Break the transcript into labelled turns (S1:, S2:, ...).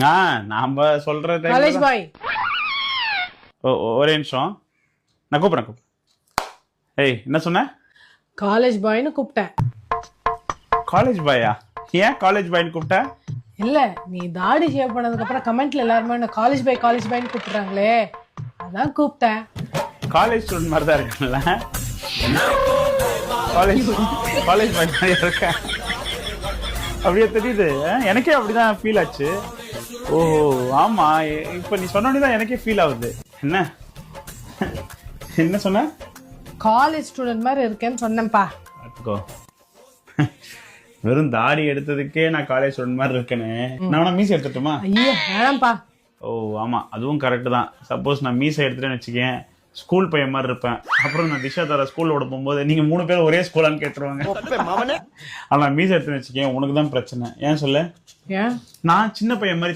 S1: நாம சொல்ற
S2: காலேஜ் பாய்.
S1: ஒரே நிமிஷம், நான் கூப்பிடுறேன். ஏய், என்ன சொன்ன?
S2: காலேஜ் பாய்னு கூப்பிட்டேன்.
S1: காலேஜ் பாயா? ஏன் காலேஜ் பாய்னு கூப்பிட்ட?
S2: இல்ல, நீ தாடி ஷேவ் பண்ணதுக்கு அப்புறம் கமெண்ட்ல எல்லாருமே என்ன காலேஜ் பாய்னு கூப்பிடுறாங்களே, அதான் கூப்பிட்டேன்.
S1: காலேஜ் ஸ்டூடெண்ட் மாதிரி தான் இருக்குல்ல? காலேஜ் பாய் மாதிரி இருக்க அப்படியே தெரியுது. எனக்கே அப்படிதான் ஃபீல் ஆச்சு. ஓ ஆமா, இப்ப நீ சொன்னோடனே தான் எனக்கே ஃபீல் ஆகுது. என்ன சொன்ன?
S2: காலேஜ் ஸ்டூடெண்ட் மாதிரி இருக்கேன்னு சொன்னேன்ப்பா.
S1: பார்த்துக்கோ, வெறும் தாடி எடுத்ததுக்கே நான் காலேஜ் ஸ்டூடெண்ட் மாதிரி இருக்கேன்னு. நான் வேணா மீசை எடுத்துட்டுமா?
S2: ஐயோ வேணாம்ப்பா.
S1: ஓ ஆமா, அதுவும் கரெக்ட் தான். சப்போஸ் நான் மீசை எடுத்துட்டேன்னு வச்சுக்கேன், ஸ்கூல் பையன் மாதிரி இருப்பேன். அப்புறம் நான் திஷா தாரா ஸ்கூலோட போகும்போது நீங்க 3 பேர் ஒரே ஸ்கூலான்னு கேட்டுருவாங்க. ஆனா மீசை எடுத்துன்னு வச்சுக்கேன், உனக்கு தான் பிரச்சனை. ஏன் சொல்ல?
S2: ஏன்?
S1: நான் சின்ன பையன் மாதிரி